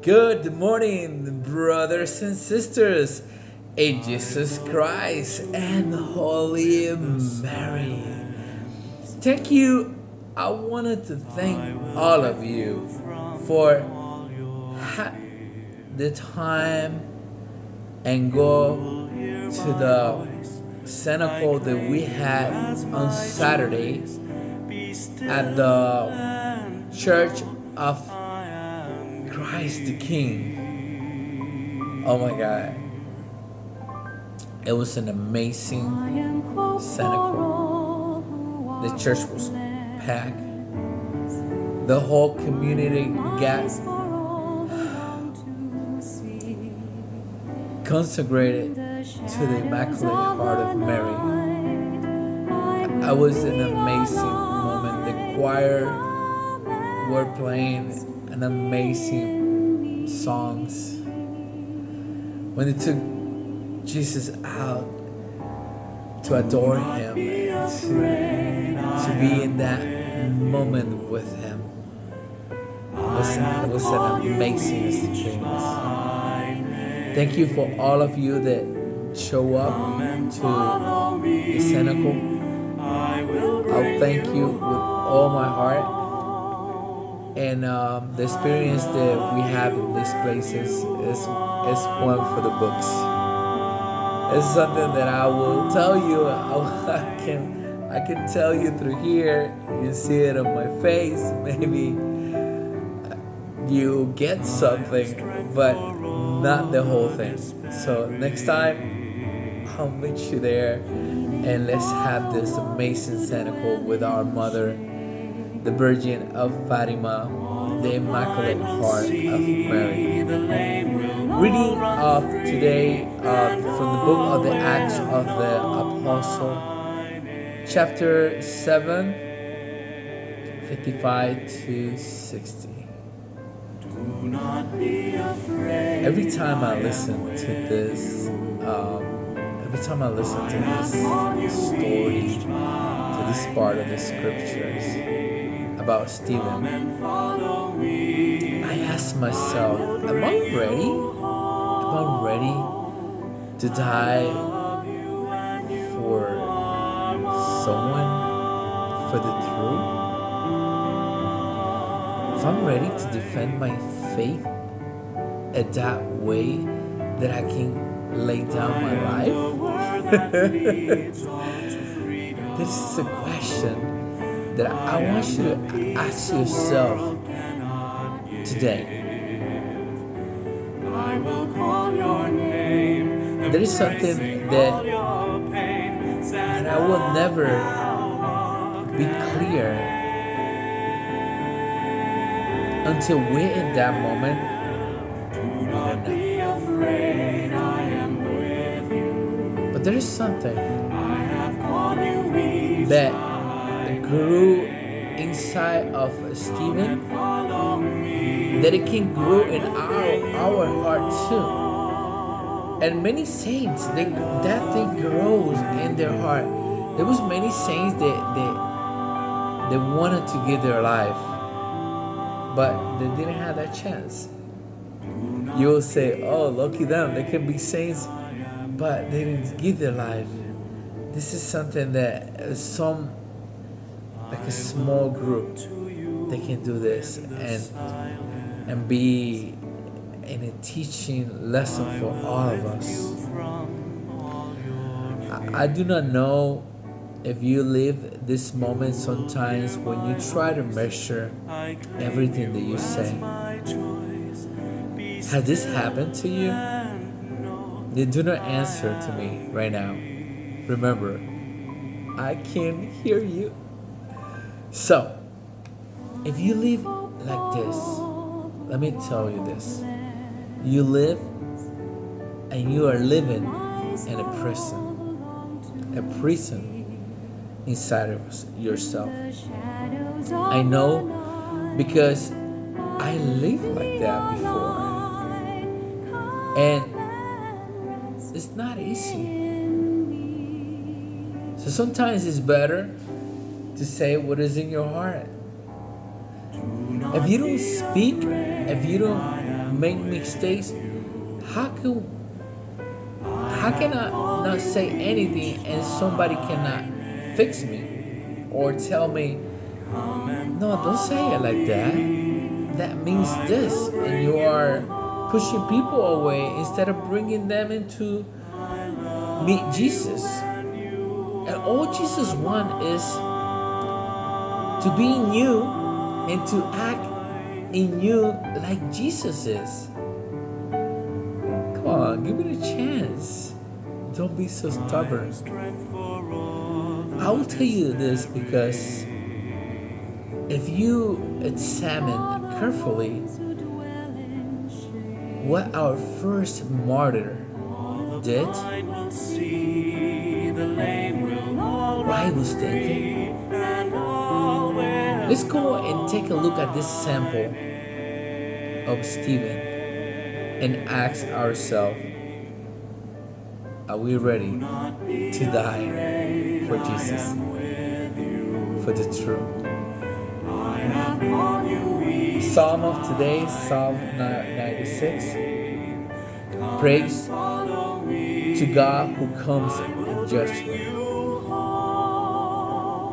Good morning, brothers and sisters, in Jesus Christ and Holy Mary. Thank you. I wanted to thank all of you for the time and go to the cenacle that we had on Saturday at the Church of Christ the King. Oh my God. It was an amazing cenacle. The church was packed. The whole community got consecrated to the Immaculate Heart of Mary. It was an amazing moment. The choir were playing an amazing songs. When they took Jesus out to adore him, to be in that moment with him, it was an amazing experience. Thank you for all of you that show up to the cenacle. I'll thank you with all my heart. And the experience that we have in these places is one for the books. It's something that I will tell you. I can tell you through here. You see it on my face. Maybe you get something, but not the whole thing. So next time, I'll meet you there, and let's have this amazing cenacle with our mother, the Virgin of Fatima, the Immaculate Heart of Mary. Reading of today from the book of the Acts of the Apostle, chapter 7, 55 to 60. Every time I listen to this, story, to this part of the scriptures about Stephen, I ask myself, am I ready? Am I ready to die for someone, for the truth? If I'm ready to defend my faith at that way that I can lay down my life? This is a question that I want you to ask yourself today. There is something that I will never be clear until we're in that moment. We don't know. But there is something that grew inside of Stephen, that it can grow in our heart too. And many saints, that thing grows in their heart. There was many saints that wanted to give their life, but they didn't have that chance. You will say, oh, lucky them, they can be saints, but they didn't give their life. This is something that like a small group, they can do this and be in a teaching lesson for all of us. I do not know if you live this moment sometimes when you try to measure everything that you say. Has this happened to you? You do not answer to me right now. Remember, I can hear you. So, if you live like this, let me tell you this. You live and you are living in a prison inside of yourself. I know because I lived like that before. And it's not easy. So sometimes it's better to say what is in your heart. If you don't speak, if you don't make mistakes, how can I not say anything and somebody cannot fix me or tell me, no, don't say it like that. That means this, and you are pushing people away instead of bringing them into meet Jesus. And all Jesus wants is to be in you and to act in you like Jesus is. Come on, give it a chance. Don't be so stubborn. I will tell you this because if you examine carefully what our first martyr did, what he was thinking, let's go and take a look at this sample of Stephen and ask ourselves, are we ready to die for Jesus, for the truth? Psalm of today, Psalm 96. Praise to God who comes in judgment.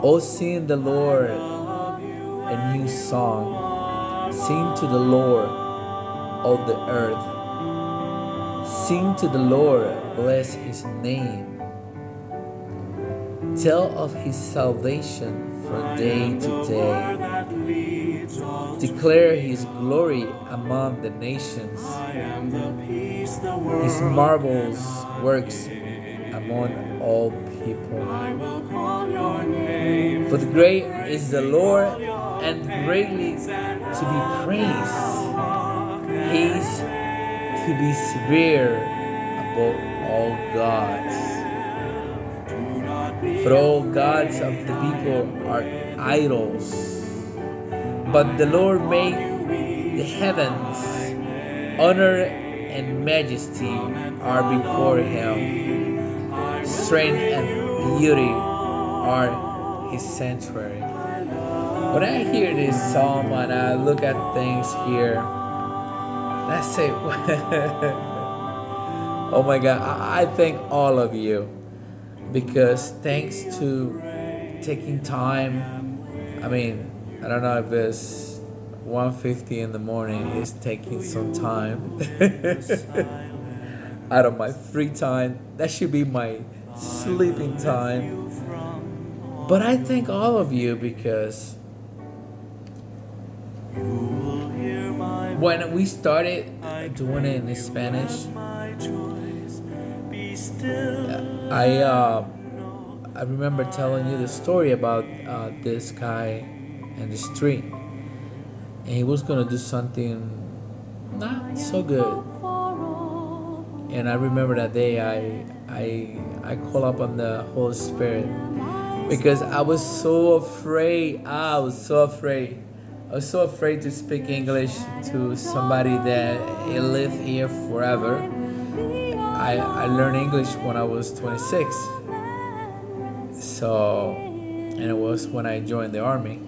Oh, sing the Lord a new song. Sing to the Lord, all the earth. Sing to the Lord, bless his name. Tell of his salvation from day to day. Declare his glory among the nations, his marvelous works among all people. For the great is the Lord and greatly to be praised. He is to be severe above all gods. For all gods of the people are idols, but the Lord made the heavens. Honor and majesty are before him. Strength and beauty are his sanctuary. When I hear this psalm and I look at things here, I say, oh my God, I thank all of you, because thanks to taking time, I mean, I don't know if it's 1:50 in the morning, it's taking some time out of my free time. That should be my sleeping time. But I thank all of you because when we started doing it in Spanish, I remember telling you the story about this guy in the street, and he was gonna do something not so good. And I remember that day I called up on the Holy Spirit because I was so afraid. I was so afraid to speak English to somebody that lived here forever. I learned English when I was 26. So, and it was when I joined the army.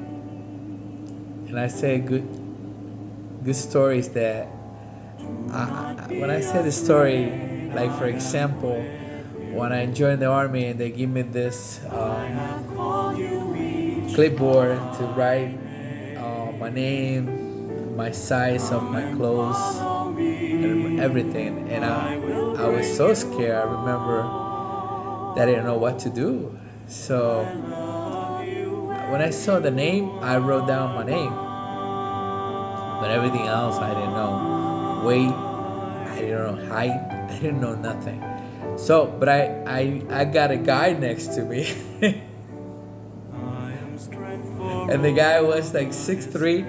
And I say good stories that when I say the story, like for example, when I joined the army and they give me this clipboard to write my name, my size of my clothes, and everything, and I was so scared. I remember that I didn't know what to do. So when I saw the name, I wrote down my name, but everything else I didn't know. Weight, I didn't know height, I didn't know nothing. So, but I got a guy next to me. And the guy was like 6'3",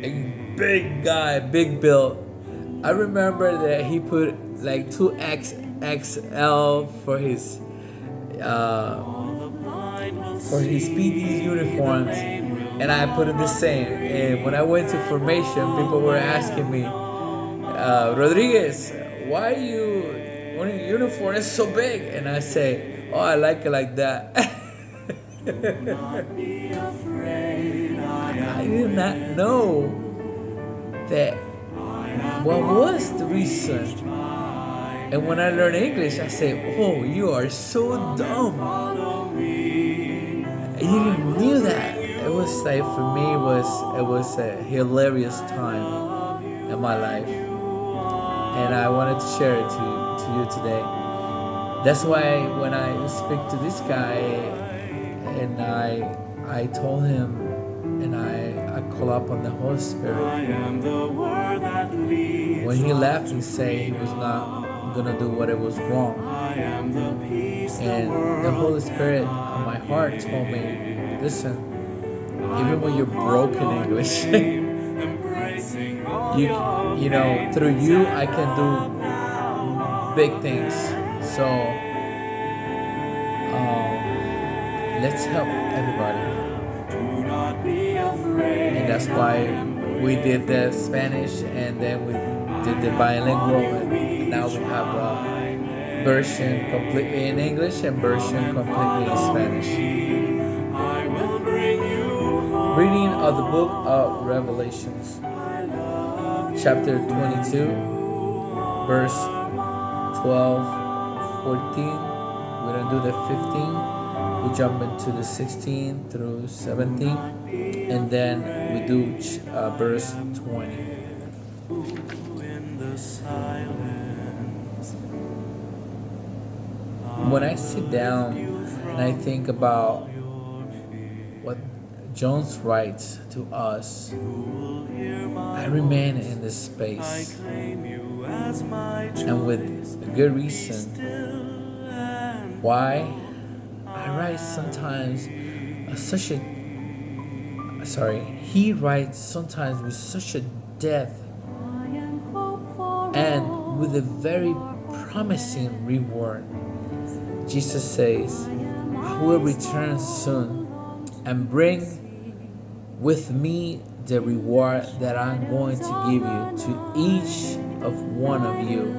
a big guy, big build. I remember that he put like 2XL for his PD uniforms, and I put it the same. And when I went to formation, people were asking me, Rodriguez, why your uniform is so big? And I say, oh, I like it like that. I did not know that what was the reason? And when I learn English, I say, oh, you are so dumb. You didn't knew that. It was like, for me, it was a hilarious time in my life. And I wanted to share it to you today. That's why when I speak to this guy and I told him and I call up on the Holy Spirit. When he left, he said he was not gonna do what it was wrong. And the Holy Spirit on my heart told me, listen, even when you're broken English, you know, through you I can do big things. So let's help everybody. And that's why we did the Spanish and then we did the bilingual, and now we have a version completely in English and version completely in Spanish. Reading of the book of Revelations, chapter 22, verse 12, 14. We don't do the 15. We jump into the 16 through 17, and then we do verse 20. When I sit down and I think about what John writes to us, I remain in this space, and with a good reason. Why? I write sometimes he writes sometimes with such a depth and with a very promising reward. Jesus says, I will return soon and bring with me the reward that I'm going to give you to each of one of you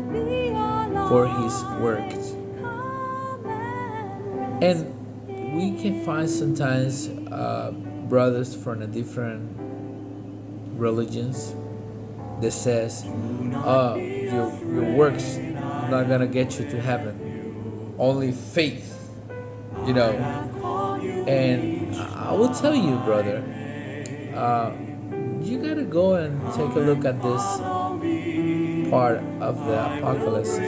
for his works. And we can find sometimes brothers from the different religions that says, your works are not gonna get you to heaven. Only faith, you know. And I will tell you, brother, you gotta go and take a look at this part of the Apocalypse,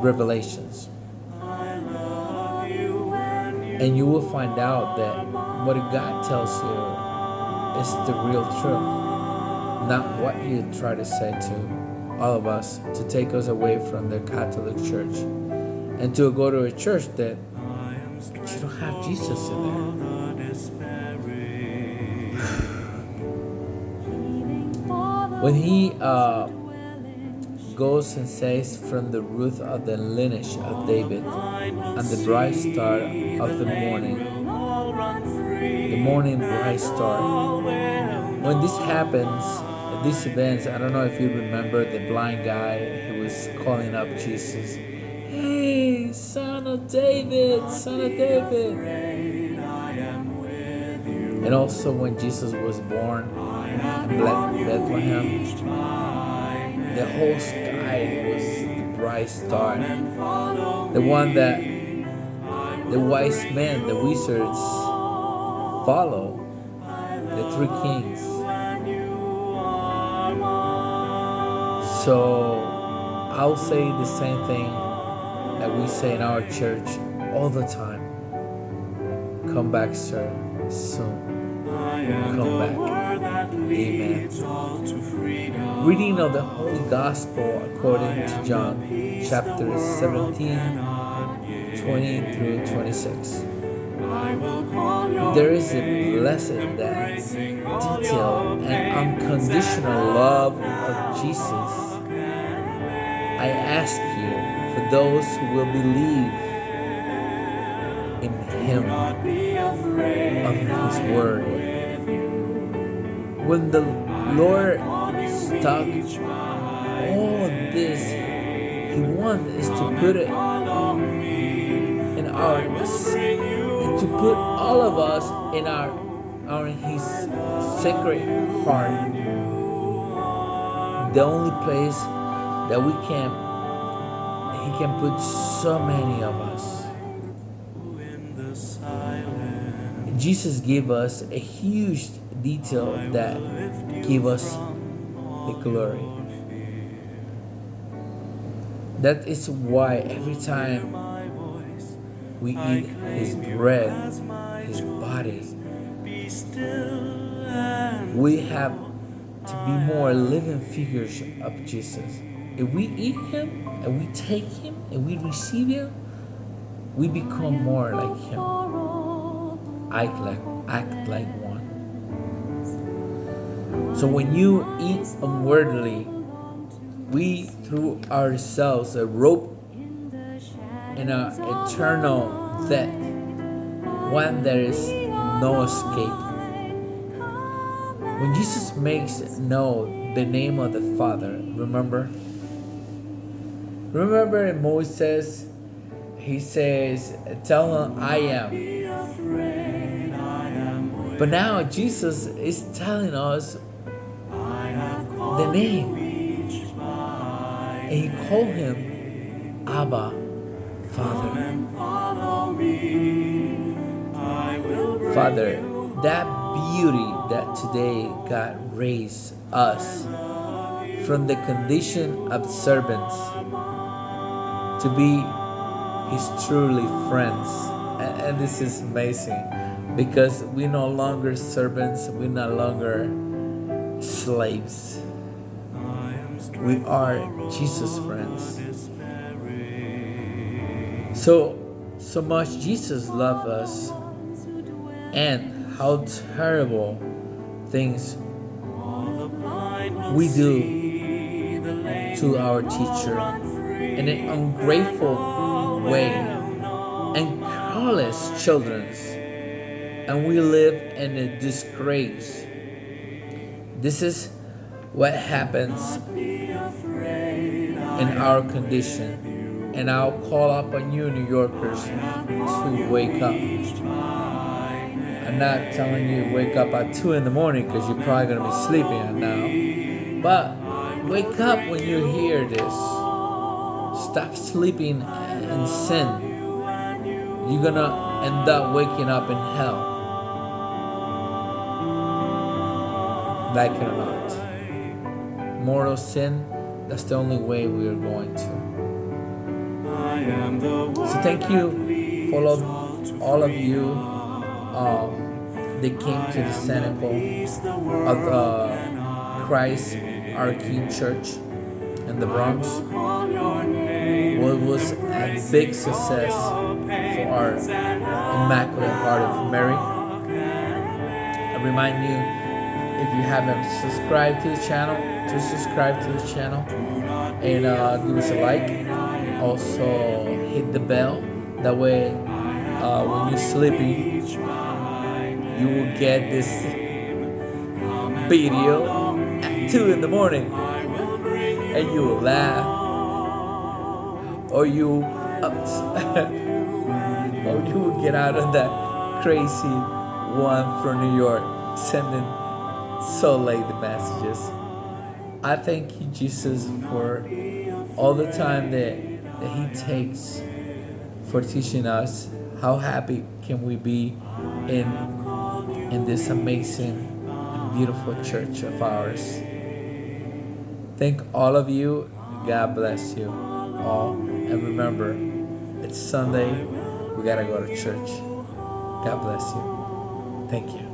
Revelations, and you will find out that what God tells you is the real truth, not what you try to say to all of us to take us away from the Catholic Church and to go to a church that you don't have Jesus in there. When he goes and says, from the root of the lineage of David and the bright star of the morning bright star. When this happens, these events, I don't know if you remember the blind guy who was calling up Jesus. Hey, son of David, son of David. And also when Jesus was born in Bethlehem, the whole sky was the bright star. The one that the wise men, the wizards, follow, the three kings. So I'll say the same thing that we say in our church all the time. Come back, sir, soon. Come back. Amen. Reading of the Holy Gospel according to John, chapter 17, 20 through 26. There is a blessed detail and unconditional love of Jesus. I ask you for those who will believe in him of his word. When the Lord stuck all this, he wants is to put it in our, to put all of us in our his sacred heart. the only place that He can put so many of us. Jesus gave us a huge detail that give us the glory. That is why every time we eat His bread, His body, we have to be more living figures of Jesus. If we eat Him and we take Him and we receive Him, we become more like Him. Act like one. So when you eat unworthily, we threw ourselves a rope in an eternal death, one there is no escape. When Jesus makes known the name of the Father, remember in Moses, he says, tell him I am. But now Jesus is telling us the name. And he called him Abba, Father. Father, that beauty that today God raised us from the condition of servants to be His truly friends. And this is amazing because we're no longer servants, we're no longer slaves. We are Jesus' friends. So much Jesus loved us, and how terrible things we do to our teacher in an ungrateful way and careless children, and we live in a disgrace. This is what happens in our condition, and I'll call up on you New Yorkers to wake up. I'm not telling you to wake up at 2 in the morning because you're probably going to be sleeping now, but wake up when you hear this. Stop sleeping in sin. You're going to end up waking up in hell. Like it or not. Mortal sin, that's the only way we are going to. So thank you for all of you that came to the Cenacle of Christ Our King Church in the Bronx. Well, it was a big success for our Immaculate Heart of Mary. I remind you, if you haven't subscribed to the channel, to subscribe to the channel and give us a like. Also hit the bell. That way when you're sleeping, you will get this video at 2 in the morning and you will laugh, or you or you will get out of that crazy one from New York sending so late the messages. I thank you, Jesus, for all the time that He takes for teaching us. How happy can we be in this amazing and beautiful church of ours. Thank all of you. God bless you all. And remember, it's Sunday. We gotta go to church. God bless you. Thank you.